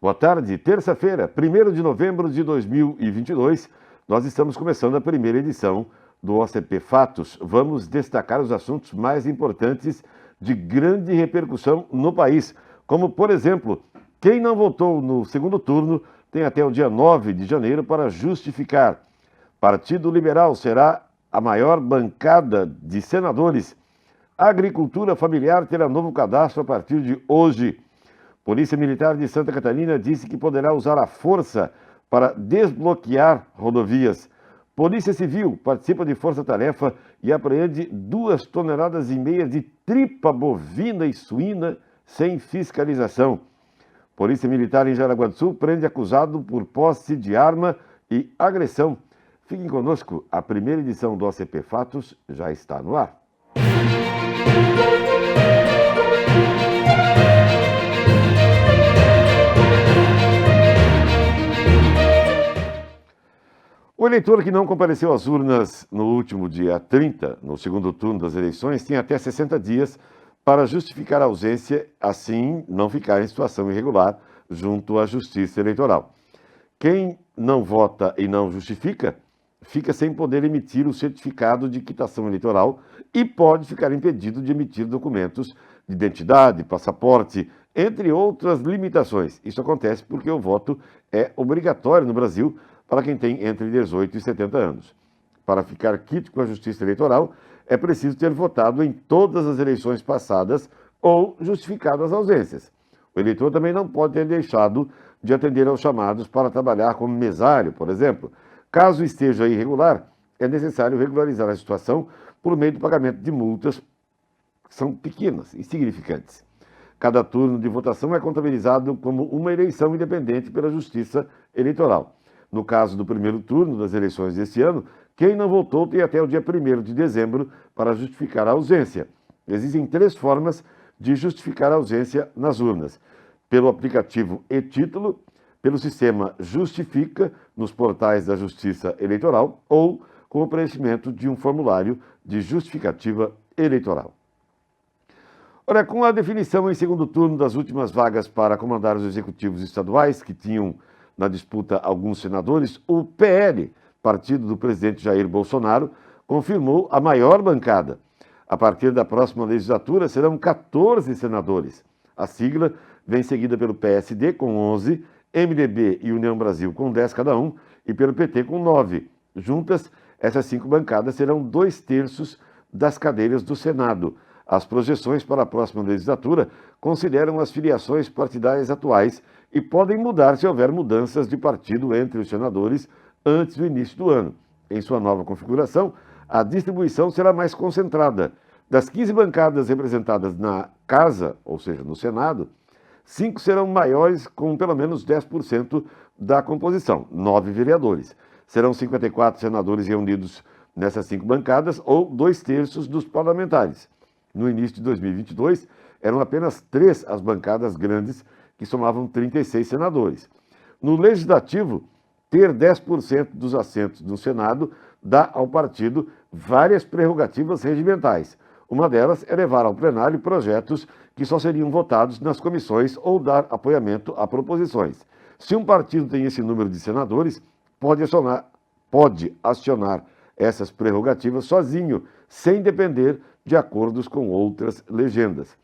Boa tarde, terça-feira, 1º de novembro de 2022, nós estamos começando a primeira edição do OCP Fatos. Vamos destacar os assuntos mais importantes de grande repercussão no país, como, por exemplo, quem não votou no segundo turno tem até o dia 9 de janeiro para justificar. Partido Liberal será a maior bancada de senadores. A agricultura familiar terá novo cadastro a partir de hoje. Polícia Militar de Santa Catarina disse que poderá usar a força para desbloquear rodovias. Polícia Civil participa de força-tarefa e apreende 2,5 toneladas de tripa bovina e suína sem fiscalização. Polícia Militar em Jaraguá do Sul prende acusado por posse de arma e agressão. Fiquem conosco, a primeira edição do OCP Fatos já está no ar. O eleitor que não compareceu às urnas no último dia 30, no segundo turno das eleições, tem até 60 dias para justificar a ausência, assim não ficar em situação irregular junto à Justiça Eleitoral. Quem não vota e não justifica, fica sem poder emitir o certificado de quitação eleitoral e pode ficar impedido de emitir documentos de identidade, passaporte, entre outras limitações. Isso acontece porque o voto é obrigatório no Brasil para quem tem entre 18 e 70 anos. Para ficar quite com a Justiça Eleitoral, é preciso ter votado em todas as eleições passadas ou justificado as ausências. O eleitor também não pode ter deixado de atender aos chamados para trabalhar como mesário, por exemplo. Caso esteja irregular, é necessário regularizar a situação por meio do pagamento de multas que são pequenas, insignificantes. Cada turno de votação é contabilizado como uma eleição independente pela Justiça Eleitoral. No caso do primeiro turno das eleições deste ano, quem não votou tem até o dia 1º de dezembro para justificar a ausência. Existem 3 formas de justificar a ausência nas urnas: pelo aplicativo e-Título, pelo sistema Justifica, nos portais da Justiça Eleitoral, ou com o preenchimento de um formulário de justificativa eleitoral. Olha, com a definição em segundo turno das últimas vagas para comandar os executivos estaduais, que tinham na disputa alguns senadores, o PL, partido do presidente Jair Bolsonaro, confirmou a maior bancada. A partir da próxima legislatura, serão 14 senadores. A sigla vem seguida pelo PSD, com 11, MDB e União Brasil, com 10 cada um, e pelo PT, com 9. Juntas, essas 5 bancadas serão 2/3 das cadeiras do Senado. As projeções para a próxima legislatura consideram as filiações partidárias atuais e podem mudar se houver mudanças de partido entre os senadores antes do início do ano. Em sua nova configuração, a distribuição será mais concentrada. Das 15 bancadas representadas na Casa, ou seja, no Senado, 5 serão maiores com pelo menos 10% da composição, 9 vereadores. Serão 54 senadores reunidos nessas 5 bancadas, ou 2/3 dos parlamentares. No início de 2022, eram apenas 3 as bancadas grandes, que somavam 36 senadores. No Legislativo, ter 10% dos assentos no Senado dá ao partido várias prerrogativas regimentais. Uma delas é levar ao plenário projetos que só seriam votados nas comissões ou dar apoiamento a proposições. Se um partido tem esse número de senadores, pode acionar essas prerrogativas sozinho, sem depender de acordos com outras legendas.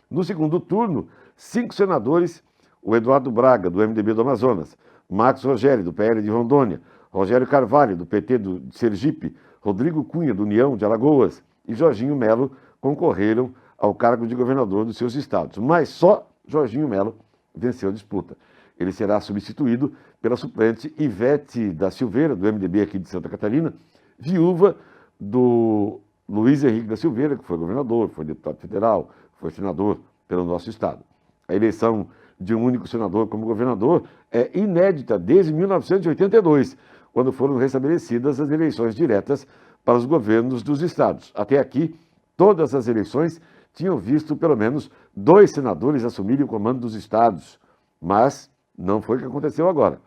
No segundo turno, 5 senadores: o Eduardo Braga, do MDB do Amazonas, Marcos Rogério, do PL de Rondônia, Rogério Carvalho, do PT de Sergipe, Rodrigo Cunha, do União de Alagoas, e Jorginho Melo concorreram ao cargo de governador dos seus estados. Mas só Jorginho Melo venceu a disputa. Ele será substituído pela suplente Ivete da Silveira, do MDB aqui de Santa Catarina, viúva do Luiz Henrique da Silveira, que foi governador, foi deputado federal, foi senador pelo nosso estado. A eleição de um único senador como governador é inédita desde 1982, quando foram restabelecidas as eleições diretas para os governos dos estados. Até aqui, todas as eleições tinham visto pelo menos 2 senadores assumirem o comando dos estados, mas não foi o que aconteceu agora.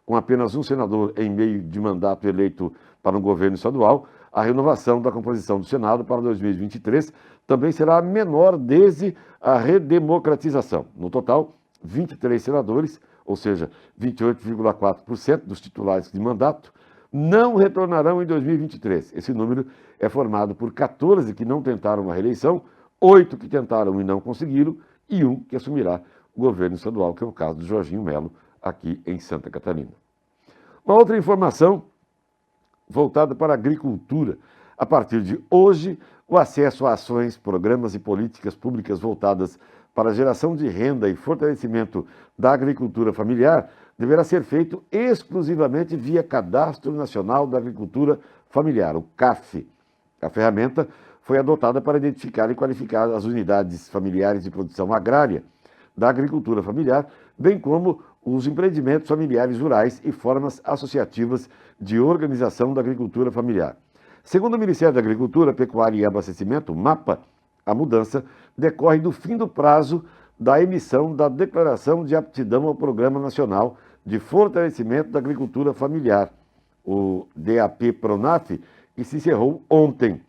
Com apenas um senador em meio de mandato eleito para um governo estadual, a renovação da composição do Senado para 2023 também será a menor desde a redemocratização. No total, 23 senadores, ou seja, 28,4% dos titulares de mandato, não retornarão em 2023. Esse número é formado por 14 que não tentaram uma reeleição, 8 que tentaram e não conseguiram, e 1 que assumirá o governo estadual, que é o caso do Jorginho Melo, aqui em Santa Catarina. Uma outra informação voltada para a agricultura. A partir de hoje, o acesso a ações, programas e políticas públicas voltadas para a geração de renda e fortalecimento da agricultura familiar deverá ser feito exclusivamente via Cadastro Nacional da Agricultura Familiar, o CAF. A ferramenta foi adotada para identificar e qualificar as unidades familiares de produção agrária da agricultura familiar, bem como os empreendimentos familiares rurais e formas associativas de organização da agricultura familiar. Segundo o Ministério da Agricultura, Pecuária e Abastecimento, MAPA, a mudança decorre do fim do prazo da emissão da Declaração de Aptidão ao Programa Nacional de Fortalecimento da Agricultura Familiar, o DAP-PRONAF, que se encerrou ontem.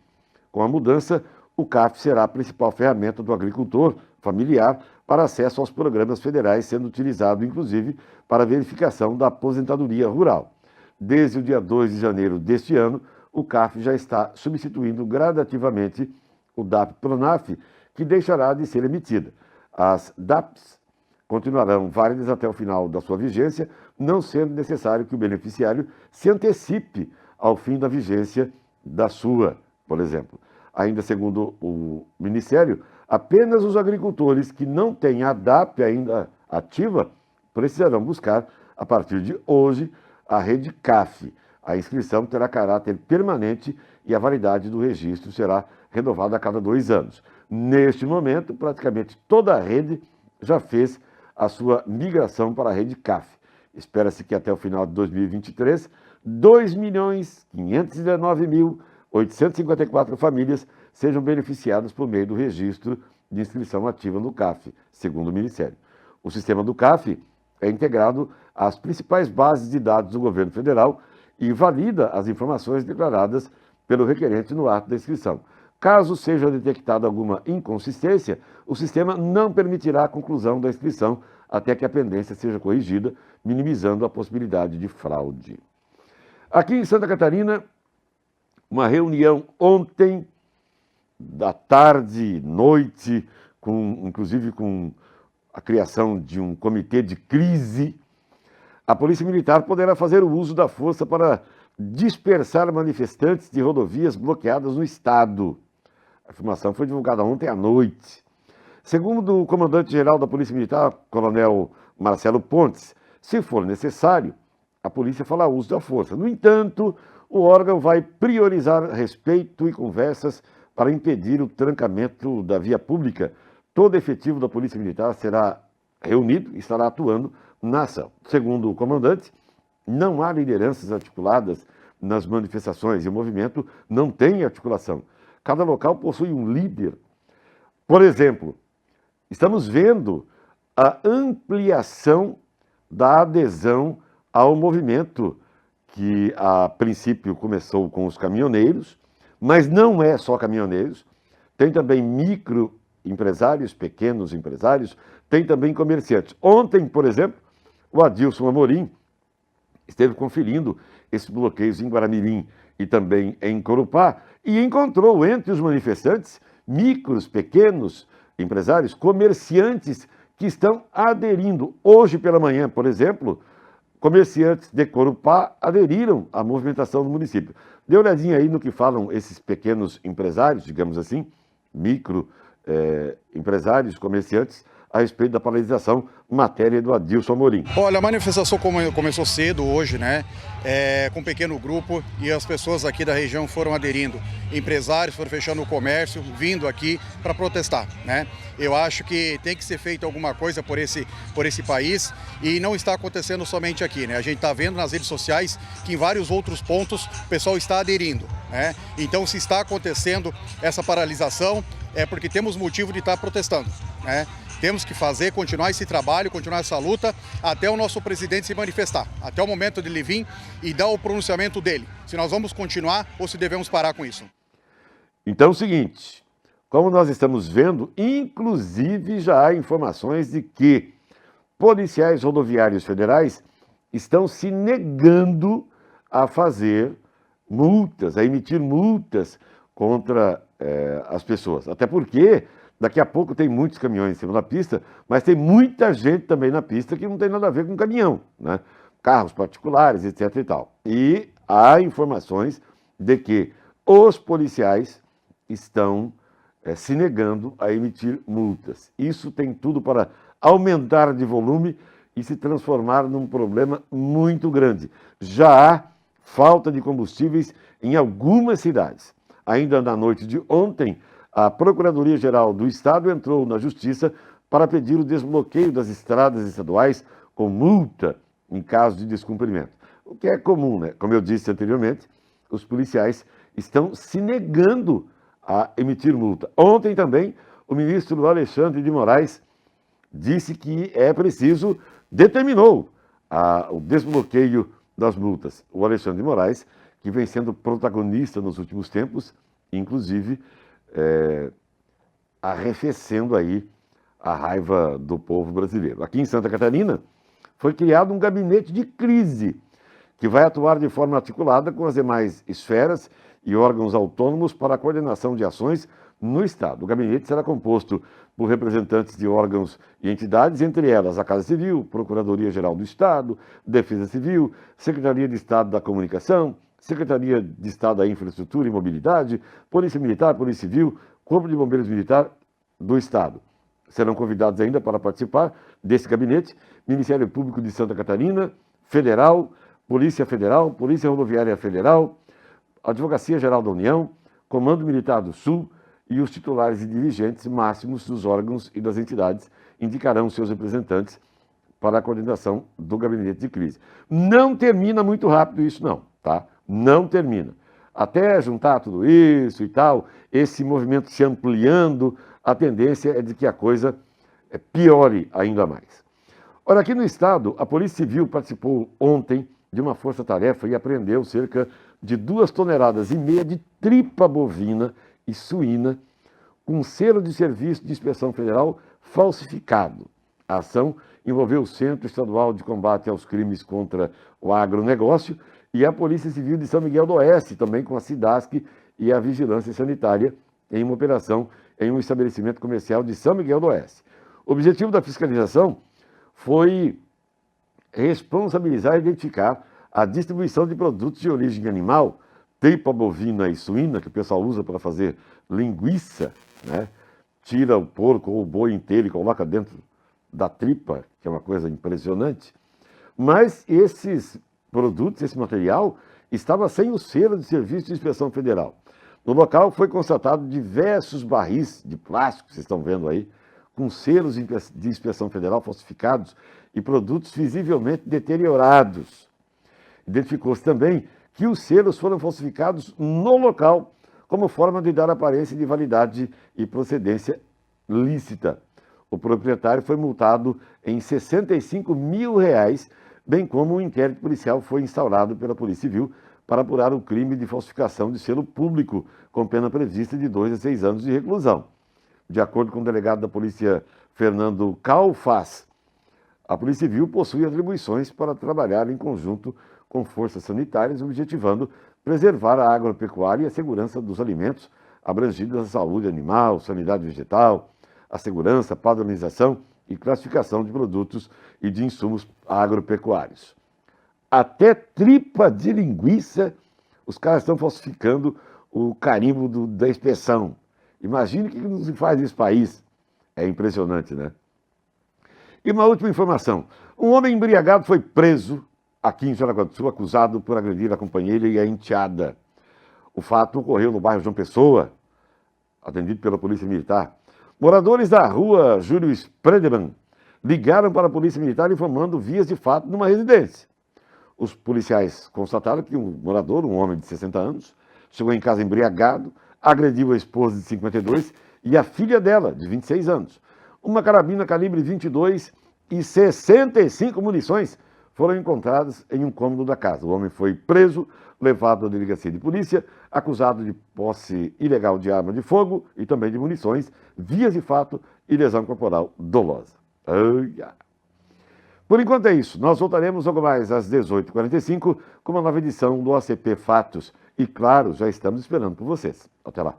Com a mudança, o CAF será a principal ferramenta do agricultor familiar para acesso aos programas federais, sendo utilizado, inclusive, para verificação da aposentadoria rural. Desde o dia 2 de janeiro deste ano, o CAF já está substituindo gradativamente o DAP-PRONAF, que deixará de ser emitida. As DAPs continuarão válidas até o final da sua vigência, não sendo necessário que o beneficiário se antecipe ao fim da vigência da sua, por exemplo. Ainda segundo o Ministério, apenas os agricultores que não têm a DAP ainda ativa precisarão buscar, a partir de hoje, a rede CAF. A inscrição terá caráter permanente e a validade do registro será renovada a cada 2 anos. Neste momento, praticamente toda a rede já fez a sua migração para a rede CAF. Espera-se que até o final de 2023, 2.519.854 famílias sejam beneficiadas por meio do registro de inscrição ativa no CAF, segundo o Ministério. O sistema do CAF é integrado às principais bases de dados do governo federal e valida as informações declaradas pelo requerente no ato da inscrição. Caso seja detectada alguma inconsistência, o sistema não permitirá a conclusão da inscrição até que a pendência seja corrigida, minimizando a possibilidade de fraude. Aqui em Santa Catarina, uma reunião ontem, da tarde, noite, inclusive com a criação de um comitê de crise. A Polícia Militar poderá fazer o uso da força para dispersar manifestantes de rodovias bloqueadas no estado. A informação foi divulgada ontem à noite. Segundo o comandante-geral da Polícia Militar, Coronel Marcelo Pontes, se for necessário, a polícia fará uso da força. No entanto, o órgão vai priorizar respeito e conversas para impedir o trancamento da via pública. Todo efetivo da Polícia Militar será reunido e estará atuando na ação. Segundo o comandante, não há lideranças articuladas nas manifestações e o movimento não tem articulação. Cada local possui um líder. Por exemplo, estamos vendo a ampliação da adesão ao movimento que, a princípio, começou com os caminhoneiros, mas não é só caminhoneiros, tem também microempresários, pequenos empresários, tem também comerciantes. Ontem, por exemplo, o Adilson Amorim esteve conferindo esses bloqueios em Guaramirim e também em Corupá e encontrou entre os manifestantes micros, pequenos empresários, comerciantes que estão aderindo. Hoje pela manhã, por exemplo, comerciantes de Corupá aderiram à movimentação do município. Dê uma olhadinha aí no que falam esses pequenos empresários, digamos assim, empresários, comerciantes, a respeito da paralisação, matéria do Adilson Amorim. Olha, a manifestação começou cedo hoje, né? Com um pequeno grupo e as pessoas aqui da região foram aderindo. Empresários foram fechando o comércio, vindo aqui para protestar, né? Eu acho que tem que ser feito alguma coisa por esse país e não está acontecendo somente aqui, né? A gente está vendo nas redes sociais que em vários outros pontos o pessoal está aderindo, né? Então, se está acontecendo essa paralisação, é porque temos motivo de estar protestando, né? Temos que continuar esse trabalho, continuar essa luta, até o nosso presidente se manifestar, até o momento de ele vir e dar o pronunciamento dele, se nós vamos continuar ou se devemos parar com isso. Então é o seguinte, como nós estamos vendo, inclusive já há informações de que policiais rodoviários federais estão se negando a fazer multas, a emitir multas contra as pessoas. Até porque daqui a pouco tem muitos caminhões em cima da pista, mas tem muita gente também na pista que não tem nada a ver com caminhão, né? Carros particulares, etc. e tal. E há informações de que os policiais estão se negando a emitir multas. Isso tem tudo para aumentar de volume e se transformar num problema muito grande. Já há falta de combustíveis em algumas cidades. Ainda na noite de ontem, a Procuradoria-Geral do Estado entrou na Justiça para pedir o desbloqueio das estradas estaduais com multa em caso de descumprimento. O que é comum, né? Como eu disse anteriormente, os policiais estão se negando a emitir multa. Ontem também, o ministro Alexandre de Moraes disse que é preciso, determinou o desbloqueio das multas. O Alexandre de Moraes, que vem sendo protagonista nos últimos tempos, inclusive arrefecendo aí a raiva do povo brasileiro. Aqui em Santa Catarina, foi criado um gabinete de crise, que vai atuar de forma articulada com as demais esferas e órgãos autônomos para a coordenação de ações no Estado. O gabinete será composto por representantes de órgãos e entidades, entre elas a Casa Civil, Procuradoria-Geral do Estado, Defesa Civil, Secretaria de Estado da Comunicação, Secretaria de Estado da Infraestrutura e Mobilidade, Polícia Militar, Polícia Civil, Corpo de Bombeiros Militar do Estado. Serão convidados ainda para participar desse gabinete Ministério Público de Santa Catarina, Federal, Polícia Federal, Polícia Rodoviária Federal, Advocacia Geral da União, Comando Militar do Sul e os titulares e dirigentes máximos dos órgãos e das entidades indicarão seus representantes para a coordenação do gabinete de crise. Não termina muito rápido isso não, tá? Não termina. Até juntar tudo isso e tal, esse movimento se ampliando, a tendência é de que a coisa piore ainda mais. Olha, aqui no estado, a Polícia Civil participou ontem de uma força-tarefa e apreendeu cerca de 2,5 toneladas de tripa bovina e suína com selo de serviço de inspeção federal falsificado. A ação envolveu o Centro Estadual de Combate aos Crimes contra o Agronegócio e a Polícia Civil de São Miguel do Oeste, também com a SIDASC e a Vigilância Sanitária, em uma operação em um estabelecimento comercial de São Miguel do Oeste. O objetivo da fiscalização foi responsabilizar e identificar a distribuição de produtos de origem animal, tripa bovina e suína, que o pessoal usa para fazer linguiça, né? Tira o porco ou o boi inteiro e coloca dentro da tripa, que é uma coisa impressionante. Mas esses produtos, esse material, estava sem o selo de Serviço de Inspeção Federal. No local foi constatado diversos barris de plástico, vocês estão vendo aí, com selos de inspeção federal falsificados e produtos visivelmente deteriorados. Identificou-se também que os selos foram falsificados no local, como forma de dar aparência de validade e procedência lícita. O proprietário foi multado em R$65 mil, bem como um inquérito policial foi instaurado pela Polícia Civil para apurar o crime de falsificação de selo público, com pena prevista de 2 a 6 anos de reclusão. De acordo com o delegado da Polícia, Fernando Calfas, a Polícia Civil possui atribuições para trabalhar em conjunto com forças sanitárias, objetivando preservar a agropecuária e a segurança dos alimentos, abrangidos a saúde animal, sanidade vegetal, a segurança, padronização e classificação de produtos e de insumos agropecuários. Até tripa de linguiça, os caras estão falsificando o carimbo da inspeção. Imagine o que não se faz nesse país. É impressionante, né? E uma última informação. Um homem embriagado foi preso aqui em Jaraguá do Sul, acusado por agredir a companheira e a enteada. O fato ocorreu no bairro João Pessoa, atendido pela Polícia Militar. Moradores da rua Júlio Spredeman ligaram para a Polícia Militar informando vias de fato numa residência. Os policiais constataram que um morador, um homem de 60 anos, chegou em casa embriagado, agrediu a esposa de 52 e a filha dela, de 26 anos. Uma carabina calibre 22 e 65 munições foram encontradas em um cômodo da casa. O homem foi preso, levado à delegacia de polícia, acusado de posse ilegal de arma de fogo e também de munições, vias de fato e lesão corporal dolosa. Por enquanto é isso. Nós voltaremos logo mais às 18h45 com uma nova edição do OCP Fatos. E, claro, já estamos esperando por vocês. Até lá.